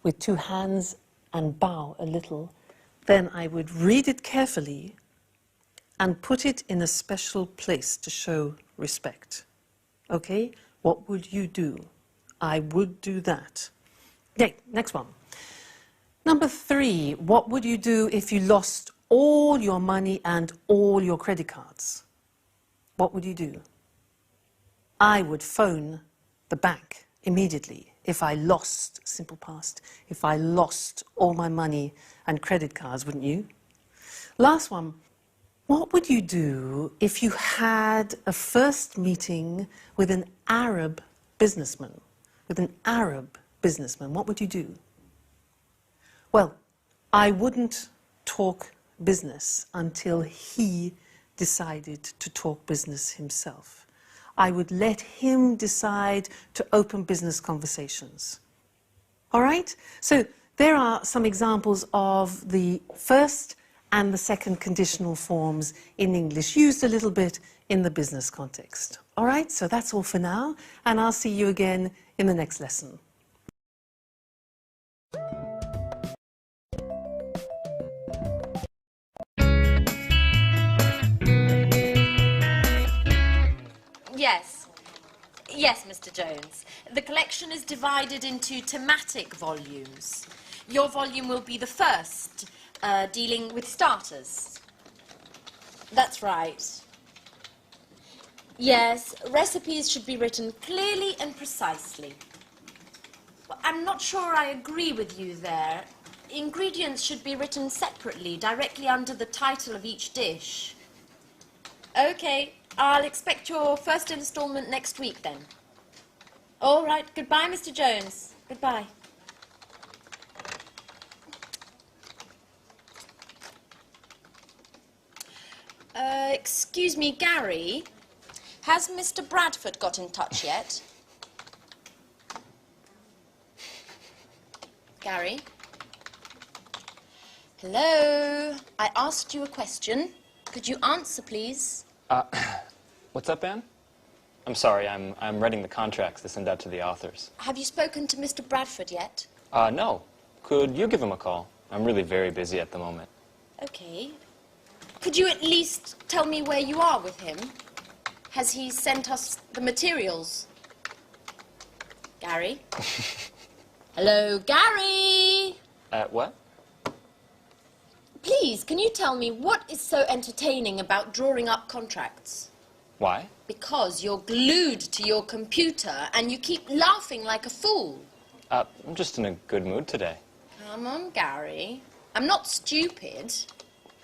with 2 hands and bow a little. Then I would read it carefully and put it in a special place to show respect. Okay? What would you do? I would do that. Okay, next one. Number 3, what would you do if you lost all your money and all your credit cards? What would you do? I would phone the bank immediately if I lost, simple past, if I lost all my money and credit cards, wouldn't you? Last one. What would you do if you had a first meeting with an Arab businessman? With an Arab businessman, what would you do? Well, I wouldn't talk business until he decided to talk business himself. I would let him decide to open business conversations. All right? So there are some examples of the first and the second conditional forms in English, used a little bit in the business context. All right? So that's all for now, and I'll see you again in the next lesson.
Yes. Yes, Mr. Jones. The collection is divided into thematic volumes. Your volume will be the first, dealing with starters. That's right. Yes, recipes should be written clearly and precisely. Well, I'm not sure I agree with you there. Ingredients should be written separately, directly under the title of each dish. Okay. I'll expect your first instalment next week, then. All right. Goodbye, Mr. Jones. Goodbye. Excuse me, Gary. Has Mr. Bradford got in touch yet? Gary? Hello? I asked you a question. Could you answer, please?
What's up, Anne? I'm sorry, I'm writing the contracts to send out to the authors.
Have you spoken to Mr. Bradford yet?
No. Could you give him a call? I'm really very busy at the moment.
Okay. Could you at least tell me where you are with him? Has he sent us the materials? Gary? Hello, Gary?
What?
Please, can you tell me what is so entertaining about drawing up contracts?
Why?
Because you're glued to your computer and you keep laughing like a fool.
I'm just in a good mood today.
Come on, Gary. I'm not stupid.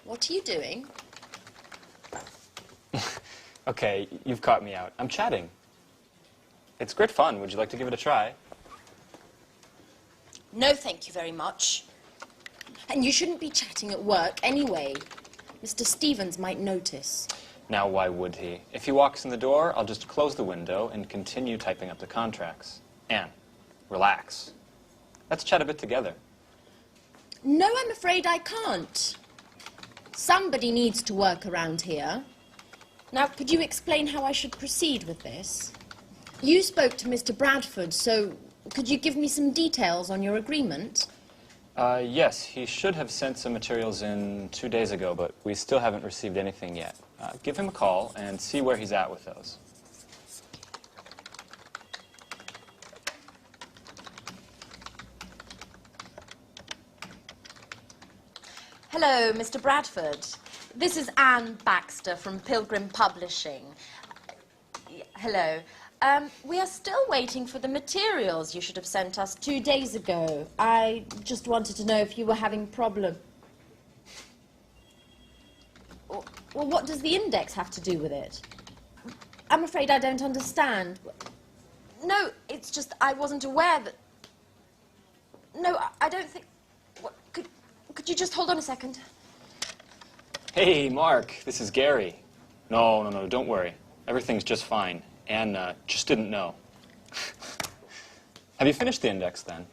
What are you doing?
Okay, you've caught me out. I'm chatting. It's great fun. Would you like to give it a try?
No, thank you very much. And you shouldn't be chatting at work anyway. Mr. Stevens might notice.
Now, why would he? If he walks in the door, I'll just close the window and continue typing up the contracts. Anne, relax. Let's chat a bit together.
No, I'm afraid I can't. Somebody needs to work around here. Now, could you explain how I should proceed with this? You spoke to Mr. Bradford, so could you give me some details on your agreement?
Yes, he should have sent some materials in 2 days ago, but we still haven't received anything yet. Give him a call and see where he's at with those.
Hello, Mr. Bradford. This is Anne Baxter from Pilgrim Publishing. Hello. We are still waiting for the materials you should have sent us 2 days ago. I just wanted to know if you were having problems. Well, what does the index have to do with it? I'm afraid I don't understand. No, it's just I wasn't aware that... No, I don't think... What, could you just hold on a second?
Hey, Mark, this is Gary. No, don't worry. Everything's just fine. Anne just didn't know. Have you finished the index, then?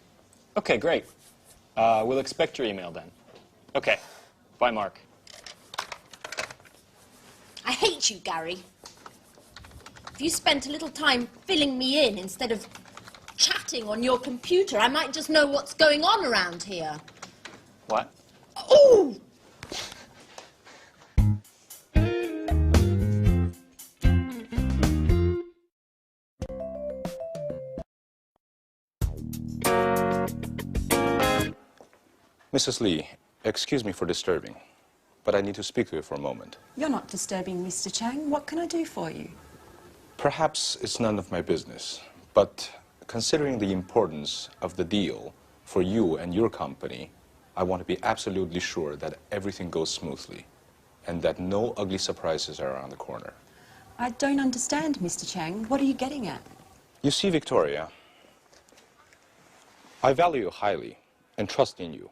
Okay, great. We'll expect your email, then. Okay. Bye, Mark.
I hate you, Gary. If you spent a little time filling me in instead of chatting on your computer, I might just know what's going on around here.
What?
Ooh!
Mrs. Lee, excuse me for disturbing, but I need to speak to you for a moment.
You're not disturbing, Mr. Chang. What can I do for you?
Perhaps it's none of my business, but considering the importance of the deal for you and your company, I want to be absolutely sure that everything goes smoothly and that no ugly surprises are around the corner.
I don't understand, Mr. Chang. What are you getting at?
You see, Victoria, I value you highly and trust in you,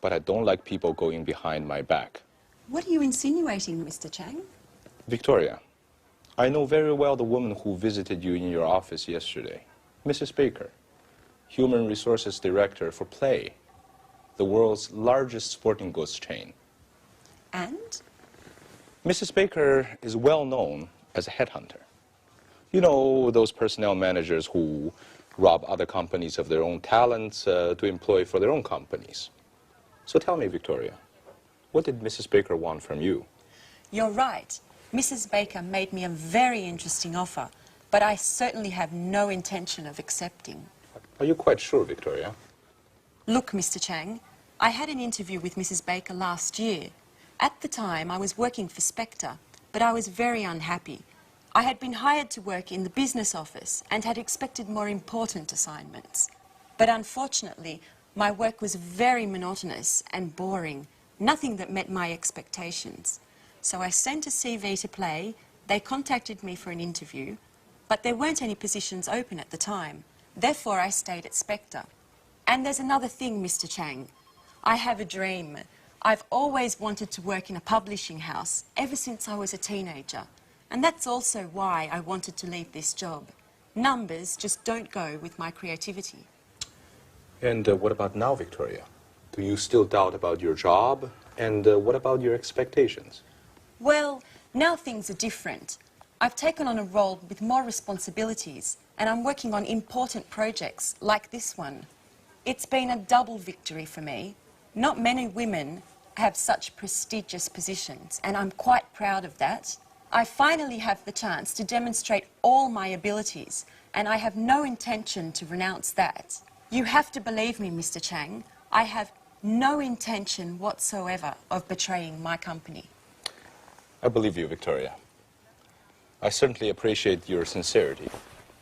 but I don't like people going behind my back.
What are you insinuating, Mr. Chang?
Victoria, I know very well the woman who visited you in your office yesterday, Mrs. Baker, Human Resources Director for Play, the world's largest sporting goods chain.
And?
Mrs. Baker is well known as a headhunter. You know, those personnel managers who rob other companies of their own talents to employ for their own companies. So tell me, Victoria, what did Mrs. Baker want from you?
You're right. Mrs. Baker made me a very interesting offer, but I certainly have no intention of accepting.
Are you quite sure, Victoria?
Look, Mr. Chang, I had an interview with Mrs. Baker last year. At the time, I was working for Spectre, but I was very unhappy. I had been hired to work in the business office and had expected more important assignments. But unfortunately, my work was very monotonous and boring, nothing that met my expectations. So I sent a CV to Play, they contacted me for an interview, but there weren't any positions open at the time. Therefore, I stayed at Spectre. And there's another thing, Mr. Chang. I have a dream. I've always wanted to work in a publishing house ever since I was a teenager. And that's also why I wanted to leave this job. Numbers just don't go with my creativity.
And what about now, Victoria? Do you still doubt about your job? And what about your expectations?
Well, now things are different. I've taken on a role with more responsibilities, and I'm working on important projects like this one. It's been a double victory for me. Not many women have such prestigious positions, and I'm quite proud of that. I finally have the chance to demonstrate all my abilities, and I have no intention to renounce that. You have to believe me, Mr. Chang. I have no intention whatsoever of betraying my company.
I believe you, Victoria. I certainly appreciate your sincerity.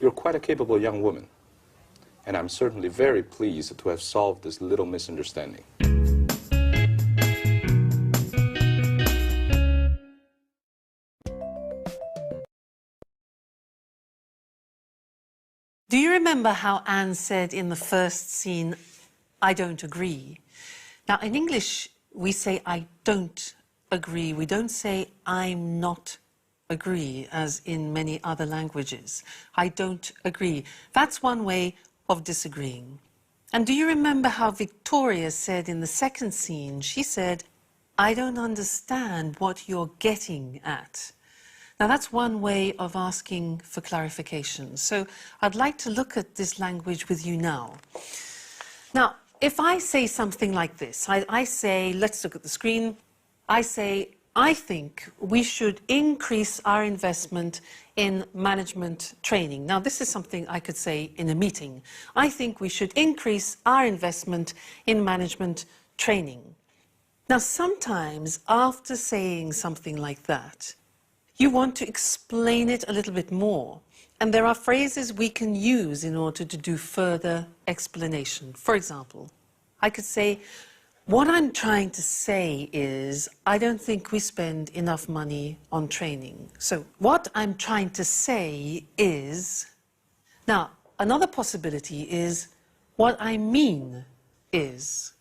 You're quite a capable young woman. And I'm certainly very pleased to have solved this little misunderstanding.
Do you remember how Anne said in the first scene, I don't agree? Now, in English, we say I don't agree. We don't say I'm not agree, as in many other languages. I don't agree. That's one way of disagreeing. And do you remember how Victoria said in the second scene, she said, I don't understand what you're getting at. Now, that's one way of asking for clarification. So I'd like to look at this language with you now. Now, if I say something like this, I say, let's look at the screen. I say, I think we should increase our investment in management training. Now, this is something I could say in a meeting. I think we should increase our investment in management training. Now, sometimes after saying something like that, you want to explain it a little bit more. And there are phrases we can use in order to do further explanation. For example, I could say, what I'm trying to say is, I don't think we spend enough money on training. So what I'm trying to say is... Now, another possibility is, what I mean is...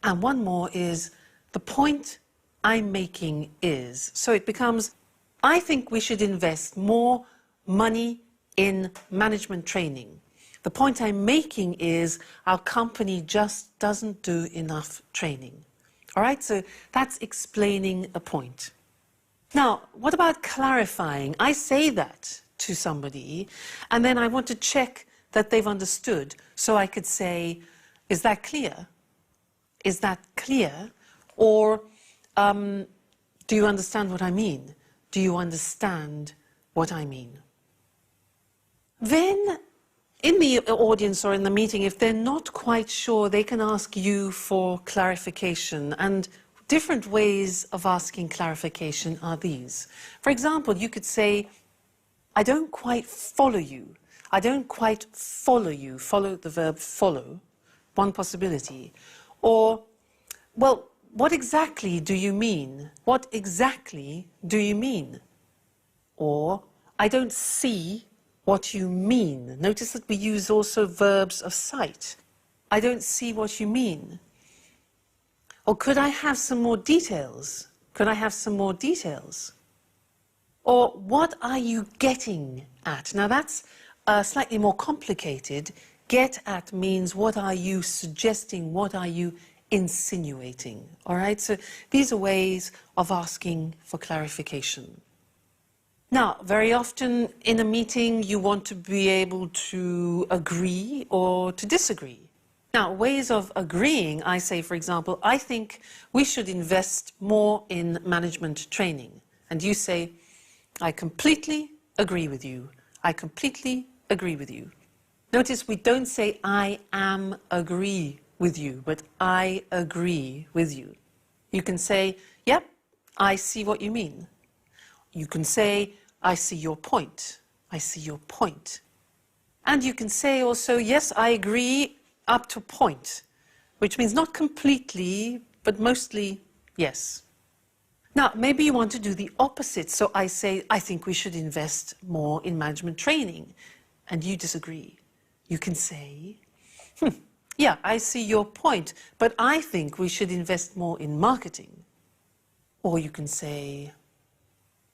And one more is, the point I'm making is. So it becomes, I think we should invest more money in management training. The point I'm making is, our company just doesn't do enough training. All right, so that's explaining a point. Now, what about clarifying? I say that to somebody, and then I want to check that they've understood. So I could say, is that clear? Is that clear? Or do you understand what I mean? Do you understand what I mean? Then, in the audience or in the meeting, if they're not quite sure, they can ask you for clarification. And different ways of asking clarification are these. For example, you could say, I don't quite follow you. I don't quite follow you. Follow, the verb follow, one possibility. Or, well, what exactly do you mean? What exactly do you mean? Or, I don't see what you mean. Notice that we use also verbs of sight. I don't see what you mean. Or, could I have some more details? Could I have some more details? Or, what are you getting at? Now, that's slightly more complicated. Get at means, what are you suggesting? What are you insinuating? All right, so these are ways of asking for clarification. Now, very often in a meeting, you want to be able to agree or to disagree. Now, ways of agreeing, I say, for example, I think we should invest more in management training. And you say, I completely agree with you. I completely agree with you. Notice we don't say, I am agree with you, but I agree with you. You can say, yep, I see what you mean. You can say, I see your point. I see your point. And you can say also, yes, I agree up to a point, which means not completely, but mostly yes. Now, maybe you want to do the opposite. So I say, I think we should invest more in management training. And you disagree. You can say, yeah, I see your point, but I think we should invest more in marketing. Or you can say,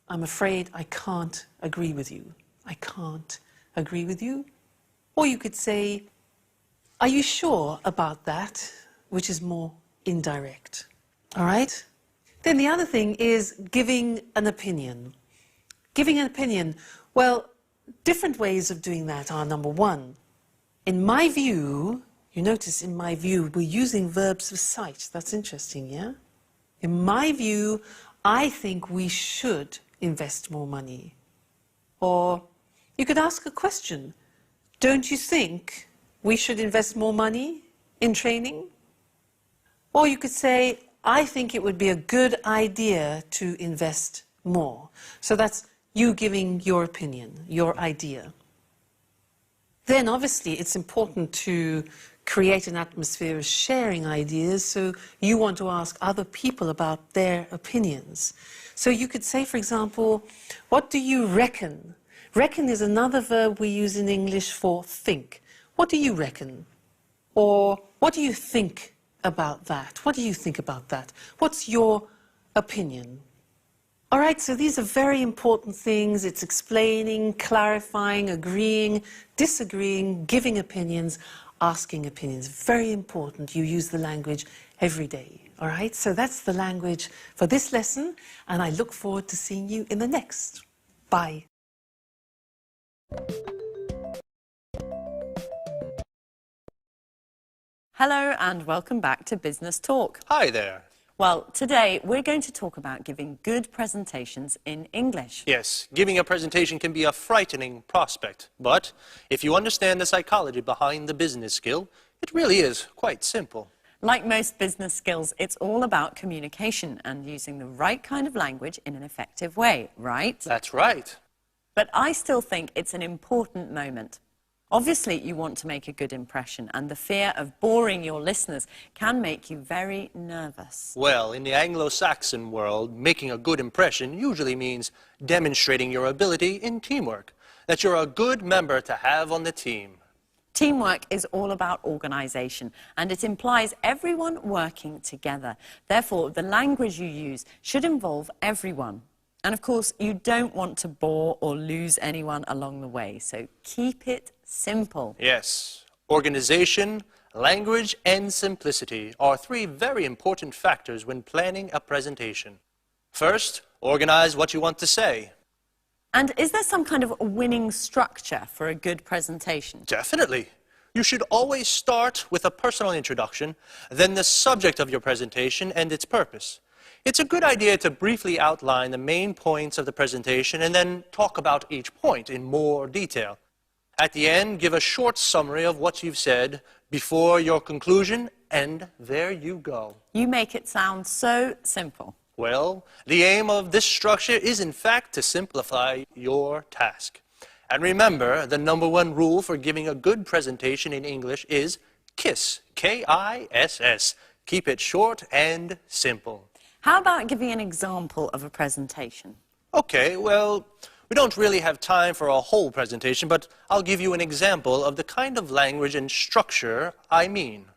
I'm afraid I can't agree with you. I can't agree with you. Or you could say, are you sure about that? Which is more indirect. All right? Then the other thing is giving an opinion. Giving an opinion, well, different ways of doing that are, number one, in my view, you notice in my view, we're using verbs of sight. That's interesting, yeah? In my view, I think we should invest more money. Or you could ask a question. Don't you think we should invest more money in training? Or you could say, I think it would be a good idea to invest more. So that's you giving your opinion, your idea. Then obviously it's important to create an atmosphere of sharing ideas, so you want to ask other people about their opinions. So you could say, for example, what do you reckon? Reckon is another verb we use in English for think. What do you reckon? Or what do you think about that? What do you think about that? What's your opinion? All right, so these are very important things. It's explaining, clarifying, agreeing, disagreeing, giving opinions, asking opinions. Very important. You use the language every day. All right, so that's the language for this lesson, and I look forward to seeing you in the next. Bye.
Hello and welcome back to Business Talk.
Hi there.
Well, today we're going to talk about giving good presentations in English.
Yes, giving a presentation can be a frightening prospect, but if you understand the psychology behind the business skill, it really is quite simple.
Like most business skills, it's all about communication and using the right kind of language in an effective way, right?
That's right.
But I still think it's an important moment. Obviously, you want to make a good impression, and the fear of boring your listeners can make you very nervous.
Well, in the Anglo-Saxon world, making a good impression usually means demonstrating your ability in teamwork, that you're a good member to have on the team.
Teamwork is all about organisation, and it implies everyone working together. Therefore, the language you use should involve everyone. And of course, you don't want to bore or lose anyone along the way, so keep it simple.
Yes, organisation, language, and simplicity are three very important factors when planning a presentation. First, organize what you want to say.
And is there some kind of winning structure for a good presentation?
Definitely. You should always start with a personal introduction, then the subject of your presentation and its purpose. It's a good idea to briefly outline the main points of the presentation and then talk about each point in more detail. At the end, give a short summary of what you've said before your conclusion, and there you go.
You make it sound so simple.
Well, the aim of this structure is in fact to simplify your task. And remember, the #1 rule for giving a good presentation in English is KISS, K-I-S-S. Keep it short and simple.
How about giving an example of a presentation?
Okay, well, we don't really have time for a whole presentation, but I'll give you an example of the kind of language and structure I mean.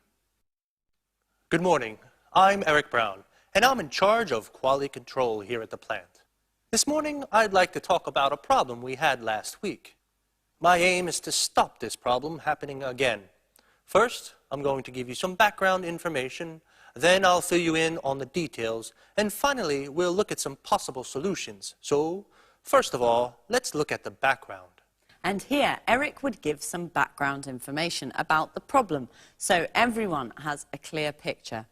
Good morning. I'm Eric Brown, and I'm in charge of quality control here at the plant. This morning, I'd like to talk about a problem we had last week. My aim is to stop this problem happening again. First, I'm going to give you some background information, then I'll fill you in on the details, and finally, we'll look at some possible solutions. So, first of all, let's look at the background.
And here, Eric would give some background information about the problem, so everyone has a clear picture.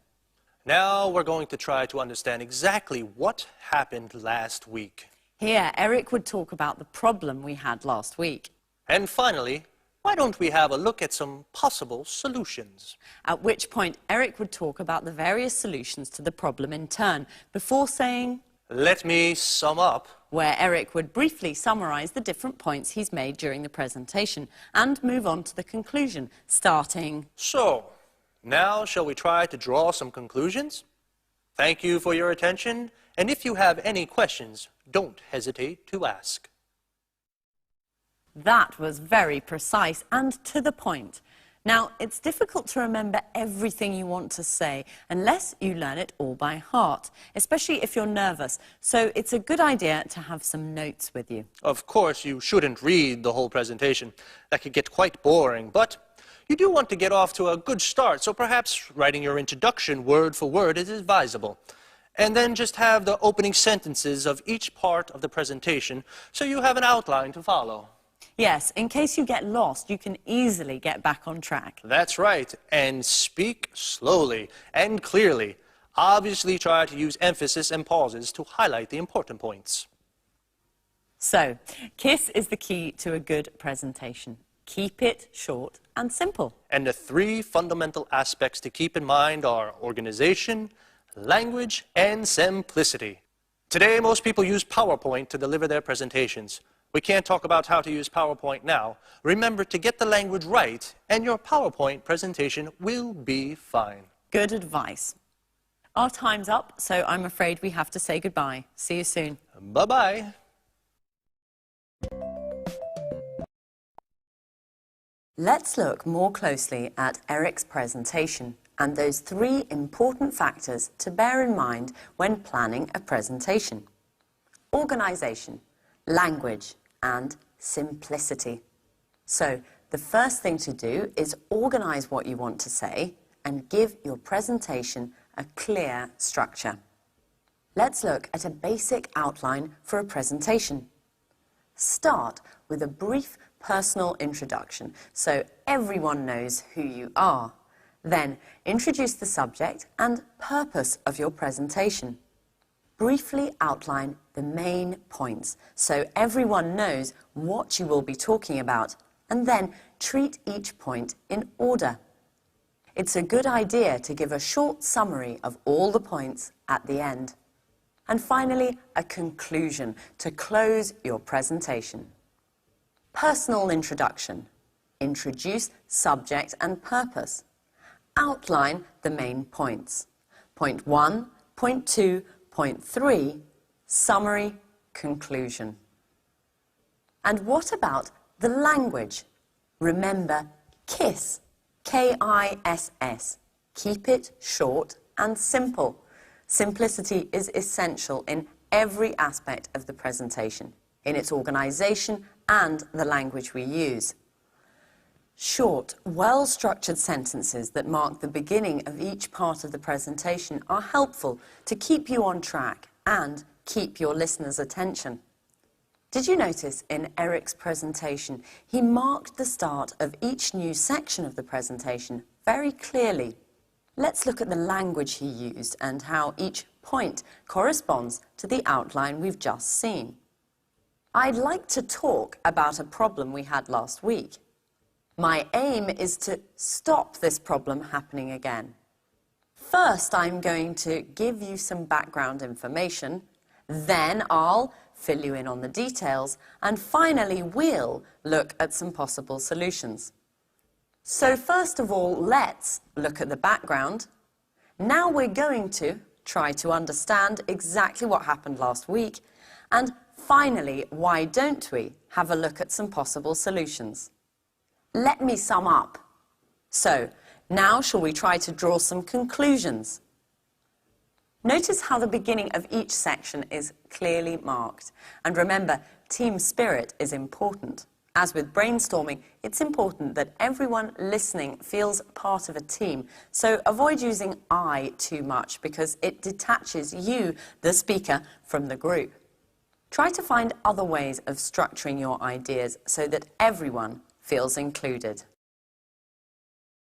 Now we're going to try to understand exactly what happened last week.
Here, Eric would talk about the problem we had last week.
And finally, why don't we have a look at some possible solutions?
At which point, Eric would talk about the various solutions to the problem in turn, before saying,
"Let me sum up,"
where Eric would briefly summarize the different points he's made during the presentation and move on to the conclusion, starting,
"So, now shall we try to draw some conclusions? Thank you for your attention, and if you have any questions, don't hesitate to ask."
That was very precise and to the point. Now, it's difficult to remember everything you want to say unless you learn it all by heart, especially if you're nervous. So it's a good idea to have some notes with you.
Of course, you shouldn't read the whole presentation. That could get quite boring, but you do want to get off to a good start, so perhaps writing your introduction word for word is advisable. And then just have the opening sentences of each part of the presentation so you have an outline to follow.
Yes, in case you get lost, you can easily get back on track.
That's right, and speak slowly and clearly. Obviously, try to use emphasis and pauses to highlight the important points.
So, KISS is the key to a good presentation. Keep it short and simple.
And the three fundamental aspects to keep in mind are organization, language, and simplicity. Today, most people use PowerPoint to deliver their presentations. We can't talk about how to use PowerPoint now. Remember to get the language right, and your PowerPoint presentation will be fine.
Good advice. Our time's up, so I'm afraid we have to say goodbye. See you soon.
Bye-bye.
Let's look more closely at Eric's presentation and those three important factors to bear in mind when planning a presentation: organization, language, and simplicity. So, the first thing to do is organize what you want to say and give your presentation a clear structure. Let's look at a basic outline for a presentation. Start with a brief personal introduction so everyone knows who you are. Then, introduce the subject and purpose of your presentation. Briefly outline the main points so everyone knows what you will be talking about, and then treat each point in order. It's a good idea to give a short summary of all the points at the end. And finally, a conclusion to close your presentation. Personal introduction. Introduce subject and purpose. Outline the main points. Point 1, point 2, point 3, summary, conclusion. And what about the language? Remember, KISS, K-I-S-S. Keep it short and simple. Simplicity is essential in every aspect of the presentation, in its organisation and the language we use. Short, well-structured sentences that mark the beginning of each part of the presentation are helpful to keep you on track and keep your listeners' attention. Did you notice in Eric's presentation, he marked the start of each new section of the presentation very clearly? Let's look at the language he used and how each point corresponds to the outline we've just seen. I'd like to talk about a problem we had last week. My aim is to stop this problem happening again. First, I'm going to give you some background information, then I'll fill you in on the details, and finally we'll look at some possible solutions. So first of all, let's look at the background. Now we're going to try to understand exactly what happened last week, and finally, why don't we have a look at some possible solutions? Let me sum up. So, now shall we try to draw some conclusions? Notice how the beginning of each section is clearly marked. And remember, team spirit is important. As with brainstorming, it's important that everyone listening feels part of a team. So avoid using I too much because it detaches you, the speaker, from the group. Try to find other ways of structuring your ideas so that everyone feels included.